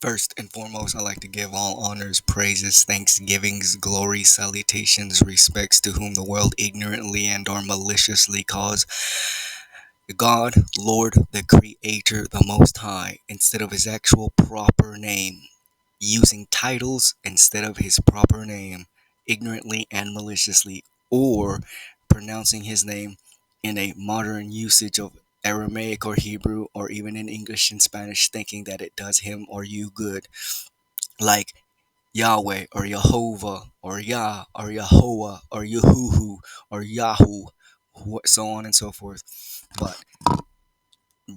First and foremost, I like to give all honors, praises, thanksgivings, glory, salutations, respects to whom the world ignorantly and or maliciously calls God, Lord, the Creator, the Most High, instead of his actual proper name, using titles instead of his proper name, ignorantly and maliciously, or pronouncing his name in a modern usage of Aramaic or Hebrew, or even in English and Spanish, thinking that it does him or you good, like Yahweh or Jehovah or Yah or Yahoah or Yahuhu or Yahoo, so on and so forth. But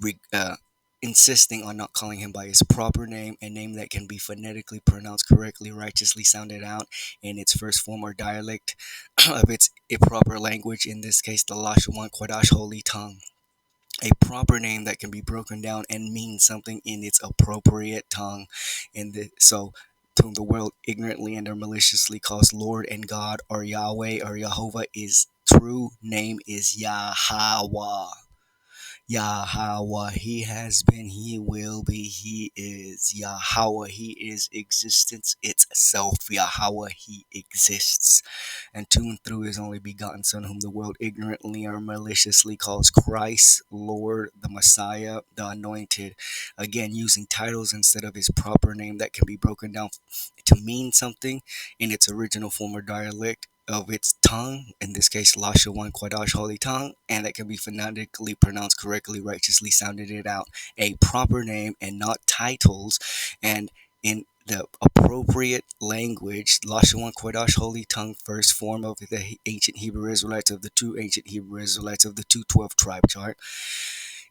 re- uh, insisting on not calling him by his proper name, a name that can be phonetically pronounced correctly, righteously sounded out in its first form or dialect of its proper language, in this case, the Lashawan Quadash Holy Tongue. A proper name that can be broken down and mean something in its appropriate tongue. So, whom the world ignorantly and or maliciously calls Lord and God or Yahweh or Jehovah, is true name is Yahweh. Yahweh, he has been, he will be, he is. Yahweh, he is existence itself. Yahweh, he exists. And to and through his only begotten Son, whom the world ignorantly or maliciously calls Christ, Lord, the Messiah, the Anointed. Again, using titles instead of his proper name that can be broken down to mean something in its original form or dialect of its tongue, in this case, Lashawan Quadash Holy Tongue, and that can be phonetically pronounced correctly, righteously sounded it out. A proper name and not titles, and in the appropriate language, Lashawan Quadash Holy Tongue, first form of the ancient Hebrew Israelites, of the two ancient Hebrew Israelites of the 212 tribe chart,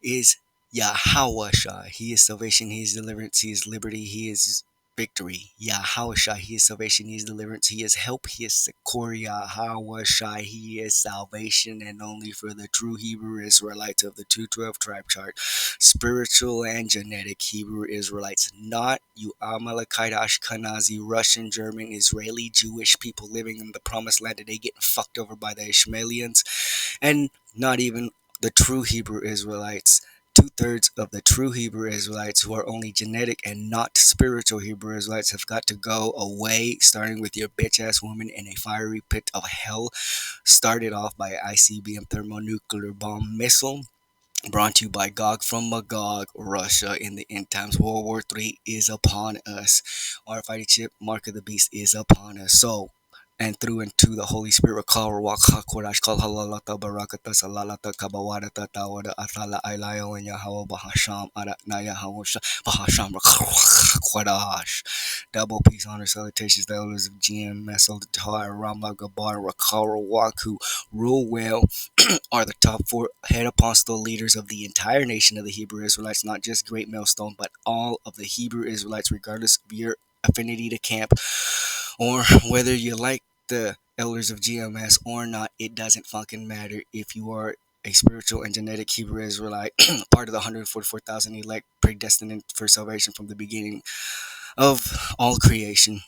is Yahawashai. He is salvation, he is deliverance, he is liberty, he is victory. Yahawashai, he is salvation, he is deliverance, he is help, he is succor. Yahawashai, he is salvation, and only for the true Hebrew Israelites of the 212 tribe chart. Spiritual and genetic Hebrew Israelites, not you Amalekite, Ashkenazi, Russian, German, Israeli, Jewish people living in the promised land today getting fucked over by the Ishmaelians, and not even the true Hebrew Israelites. Two-thirds of the true Hebrew Israelites, who are only genetic and not spiritual Hebrew Israelites, have got to go away, starting with your bitch-ass woman in a fiery pit of hell, started off by an ICBM thermonuclear bomb missile, brought to you by Gog from Magog, Russia in the end times. World War III is upon us. RFID chip, Mark of the Beast, is upon us. So, and through and to the Holy Spirit, call Rawak Kodash, call Halalata Barakata Salalata Kabawadata Tawada Athala Ilayo and Yahweh Bahasham Adat Naya Hawasha Bahasham Kodash. Double peace, honor, salutations, the elders of GMS, Oldatoy, Rama Gabar, Rakara Waku, rule well, are the top four head apostle leaders of the entire nation of the Hebrew Israelites, not just Great Millstone, but all of the Hebrew Israelites, regardless of your affinity to camp or whether you like the elders of GMS or not. It doesn't fucking matter if you are a spiritual and genetic Hebrew Israelite, part of the 144,000 elect predestined for salvation from the beginning of all creation,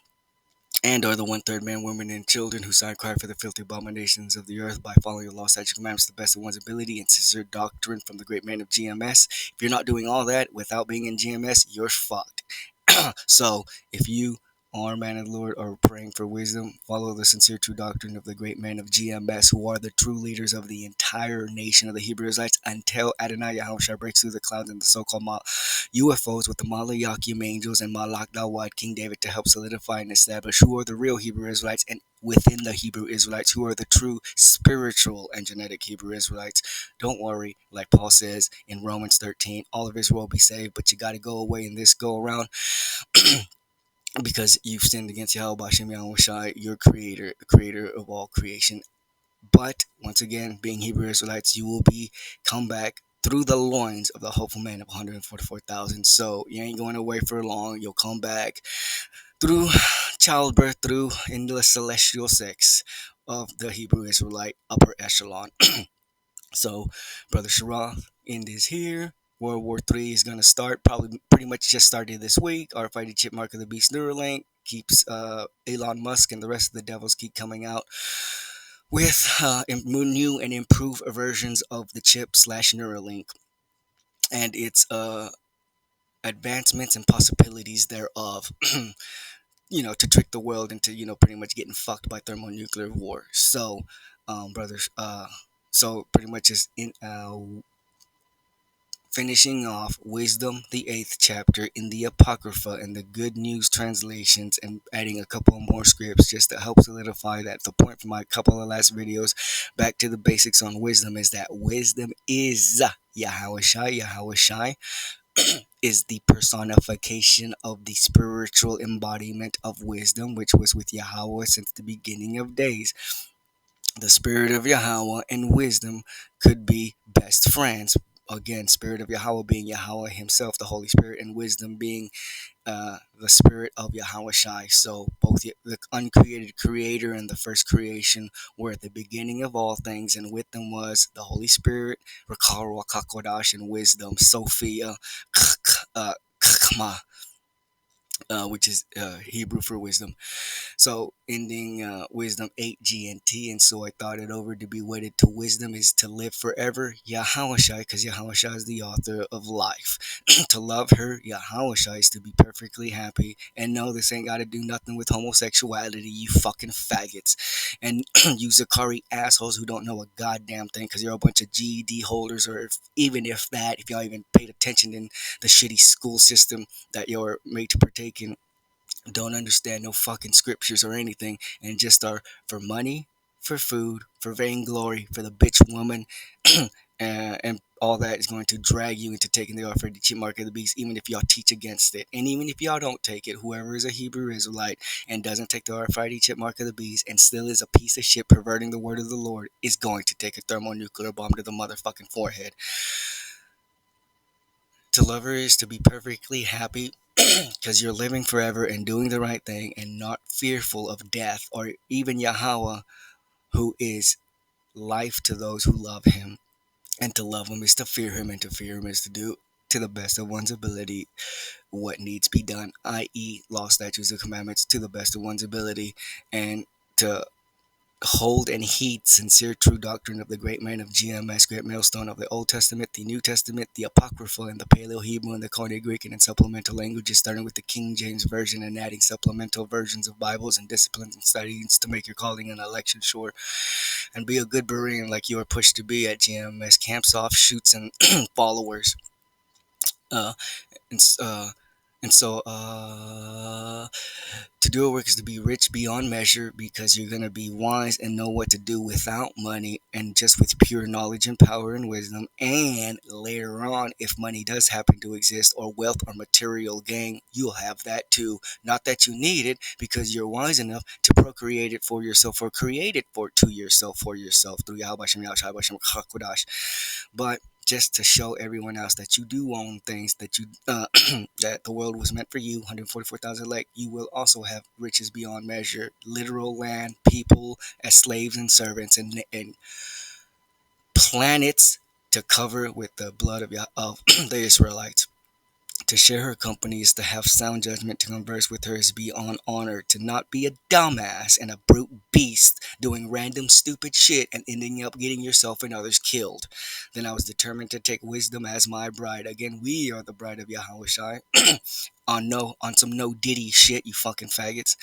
and are the one-third men, women, and children who sign cry for the filthy abominations of the earth by following the law, statutes, commandments to the best of one's ability, and sincere doctrine from the great man of GMS. If you're not doing all that without being in GMS, you're fucked. So, if you are, man of the Lord, are praying for wisdom, follow the sincere true doctrine of the great men of GMS, who are the true leaders of the entire nation of the Hebrew Israelites, until Adonai Yahushua breaks through the clouds and the so-called UFOs with the Malayakim angels and Malak Dawad, King David, to help solidify and establish who are the real Hebrew Israelites, and within the Hebrew Israelites, who are the true spiritual and genetic Hebrew Israelites. Don't worry, like Paul says in Romans 13, all of Israel will be saved, but you got to go away in this go around because you've sinned against Yahweh Bashem Yahushai, your creator, the creator of all creation. But once again, being Hebrew Israelites, you will be come back through the loins of the hopeful man of 144,000. So you ain't going away for long. You'll come back through childbirth, through in the celestial sex of the Hebrew Israelite upper echelon. So, Brother Sharath, end is here. World War III is going to start, probably pretty much just started this week. RFID chip mark of the beast Neuralink keeps Elon Musk and the rest of the devils keep coming out with new and improved versions of the chip slash Neuralink. And it's advancements and possibilities thereof. To trick the world into pretty much getting fucked by thermonuclear war. So, brothers, so pretty much is in finishing off Wisdom, the eighth chapter in the Apocrypha and the Good News translations, and adding a couple more scripts just to help solidify that. The point from my couple of last videos back to the basics on wisdom is that wisdom is Yahweh Shai. Yahweh Shai is the personification of the spiritual embodiment of wisdom, which was with Yahweh since the beginning of days. The spirit of Yahweh and wisdom could be best friends. Again, spirit of Yahweh being Yahweh himself, the Holy Spirit, and wisdom being the spirit of Yahweh Shai. So both the uncreated creator and the first creation were at the beginning of all things, and with them was the Holy Spirit, Rakar Kakodash, and wisdom, Sophia, KJV, which is Hebrew for wisdom. So ending wisdom 8 GNT, and so I thought it over to be wedded to wisdom is to live forever Yahawashai, because Yahawashai is the author of life. To love her Yahawashai is to be perfectly happy, and no, this ain't got to do nothing with homosexuality, you fucking faggots, and you Zakari assholes who don't know a goddamn thing because you're a bunch of GED holders, or even if that, if y'all even paid attention in the shitty school system that you're made to partake in, don't understand no fucking scriptures or anything, and just are for money, for food, for vainglory, for the bitch woman, and all that is going to drag you into taking the offered cheap mark of the beast, even if y'all teach against it. And even if y'all don't take it, whoever is a Hebrew Israelite and doesn't take the offered chip mark of the beast and still is a piece of shit perverting the word of the Lord is going to take a thermonuclear bomb to the motherfucking forehead. To love her is to be perfectly happy because you're living forever and doing the right thing and not fearful of death or even Yahweh, who is life to those who love him. And to love him is to fear him, and to fear him is to do to the best of one's ability what needs to be done, i.e., law, statutes, and commandments to the best of one's ability, and to hold and heed sincere true doctrine of the great man of GMS, great millstone of the Old Testament, the New Testament, the Apocrypha, and the Paleo Hebrew and the Koine Greek, and in supplemental languages, starting with the King James Version and adding supplemental versions of Bibles and disciplines and studies to make your calling and election sure, and be a good Berean like you are pushed to be at GMS camps, offshoots, and followers. Uh, and, uh, and so, to do a work is to be rich beyond measure because you're going to be wise and know what to do without money and just with pure knowledge and power and wisdom. And later on, if money does happen to exist or wealth or material gain, you'll have that too. Not that you need it because you're wise enough to procreate it for yourself or create it for yourself through Yahweh Shem Yahweh Shem Chakodash. But just to show everyone else that you do own things, that you that the world was meant for you, 144,000 elect, you will also have riches beyond measure, literal land, people as slaves and servants, and planets to cover with the blood of the Israelites. To share her company is to have sound judgment. To converse with her is beyond honor. To not be a dumbass and a brute beast doing random stupid shit and ending up getting yourself and others killed. Then I was determined to take wisdom as my bride. Again, we are the bride of Yahweh Shai. on some no diddy shit, you fucking faggots.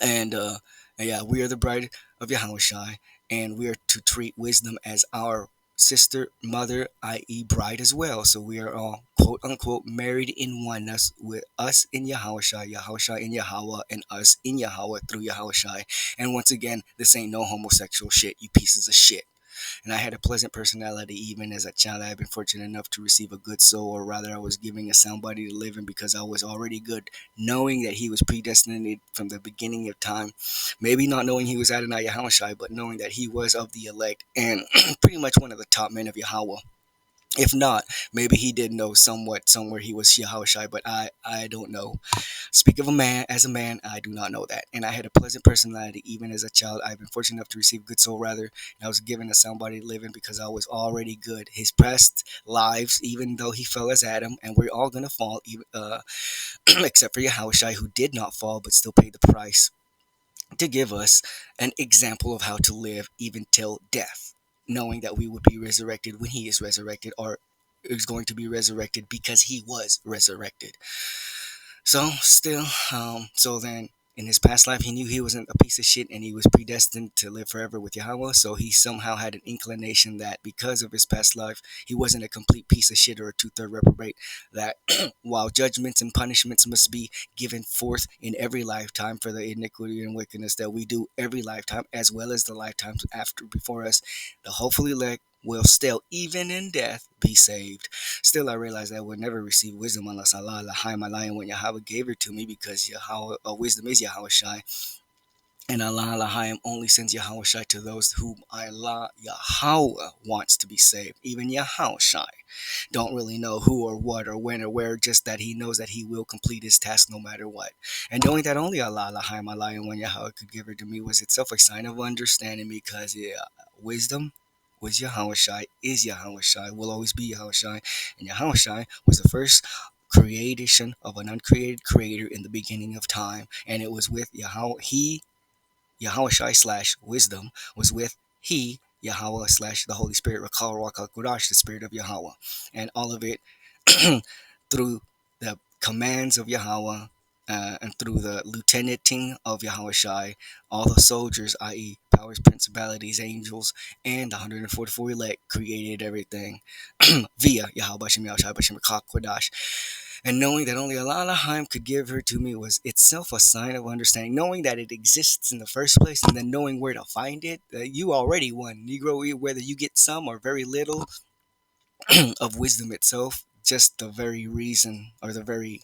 And yeah, we are the bride of Yahweh Shai, and we are to treat wisdom as our sister, mother, i.e., bride as well. So we are all quote unquote married in oneness with us in Yahweh Shai in Yahweh, and us in Yahweh through Yahweh Shai. And once again, this ain't no homosexual shit, you pieces of shit. And I had a pleasant personality even as a child. I have been fortunate enough to receive a good soul, or rather, I was giving a sound body to live in because I was already good, knowing that he was predestinated from the beginning of time. Maybe not knowing he was Adonai Yahweh, but knowing that he was of the elect and pretty much one of the top men of Yahweh. If not, maybe he did know somewhat somewhere he was Yahweh, but I don't know. Speak of a man as a man, I do not know that. And I had a pleasant personality even as a child. I've been fortunate enough to receive good soul rather, and I was given a sound body to live in because I was already good. His past lives, even though he fell as Adam, and we're all gonna fall, except for Yahushua, who did not fall but still paid the price to give us an example of how to live even till death, knowing that we would be resurrected when he is resurrected, or is going to be resurrected because he was resurrected. So still, so then in his past life, he knew he wasn't a piece of shit and he was predestined to live forever with Yahweh. So he somehow had an inclination that because of his past life, he wasn't a complete piece of shit or a two-third reprobate. That while judgments and punishments must be given forth in every lifetime for the iniquity and wickedness that we do every lifetime, as well as the lifetimes after before us, the hopefully elect will still, even in death, be saved. Still, I realized I would never receive wisdom unless Allah Lahai Malayan when Yahweh gave her to me because Yahweh, wisdom is Yahweh Shai. And Allah Lahayim only sends Yahweh Shai to those whom Allah Yahweh wants to be saved. Even Yahweh Shai don't really know who or what or when or where, just that he knows that he will complete his task no matter what. And knowing that only Allah Lahayim Malayan when Yahweh could give her to me was itself a sign of understanding because wisdom was Yahweh Shai, is Yahweh Shai, will always be Yahweh Shai. And Yahweh Shai was the first creation of an uncreated creator in the beginning of time. And it was with Yahweh, Yahweh Shai slash wisdom was with he, Yahweh slash the Holy Spirit, Rakal Rakal Kudash, the Spirit of Yahweh. And all of it through the commands of Yahweh and through the lieutenanting of Yahweh Shai, all the soldiers, i.e., powers, principalities, angels, and the 144 elect created everything via Yahweh Bashem Yahweh Bashem Kodash. And knowing that only Allah Lahaim could give her to me was itself a sign of understanding. Knowing that it exists in the first place and then knowing where to find it, you already won. Negro, whether you get some or very little of wisdom itself, just the very reason or the very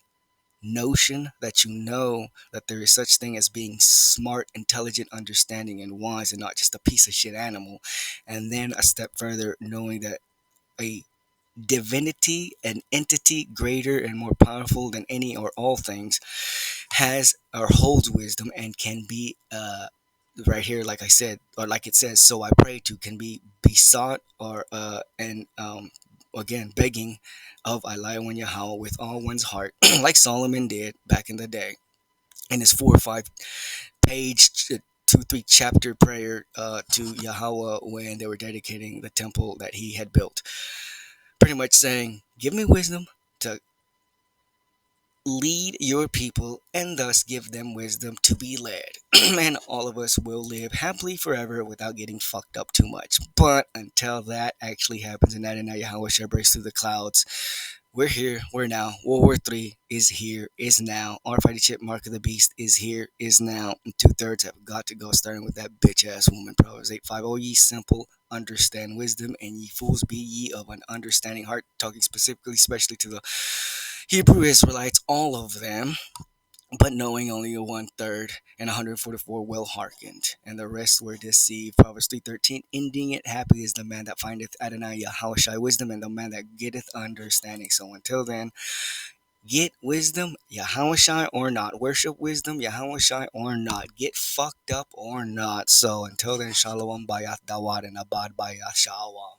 notion that you know that there is such thing as being smart, intelligent, understanding, and wise, and not just a piece of shit animal. And then a step further, knowing that a divinity, an entity greater and more powerful than any or all things, has or holds wisdom and can be right here, like I said, or like it says, so I pray to, can be besought or and again begging of Eliyahu Yahweh with all one's heart, like Solomon did back in the day in his 4 or 5 page 2 3 chapter prayer to Yahweh when they were dedicating the temple that he had built, pretty much saying, give me wisdom to lead your people and thus give them wisdom to be led. And all of us will live happily forever without getting fucked up too much. But until that actually happens and that and now Yahweh shall breaks through the clouds, we're here, we're now. World War III is here, is now. Our fighting chip, Mark of the Beast, is here, is now. And 2/3 have got to go, starting with that bitch ass woman. Proverbs 8:5. Oh, ye simple, understand wisdom, and ye fools, be ye of an understanding heart. Talking specifically, especially to the Hebrew Israelites, all of them, but knowing only a 1/3 and 144 well hearkened, and the rest were deceived. Proverbs 3:13, ending it, happy is the man that findeth Adonai Yahushai wisdom, and the man that getteth understanding. So until then, get wisdom, Yahushai or not. Worship wisdom, Yahushai or not. Get fucked up or not. So until then, Shalom Bayat Dawad and Abad Bayat Shawah.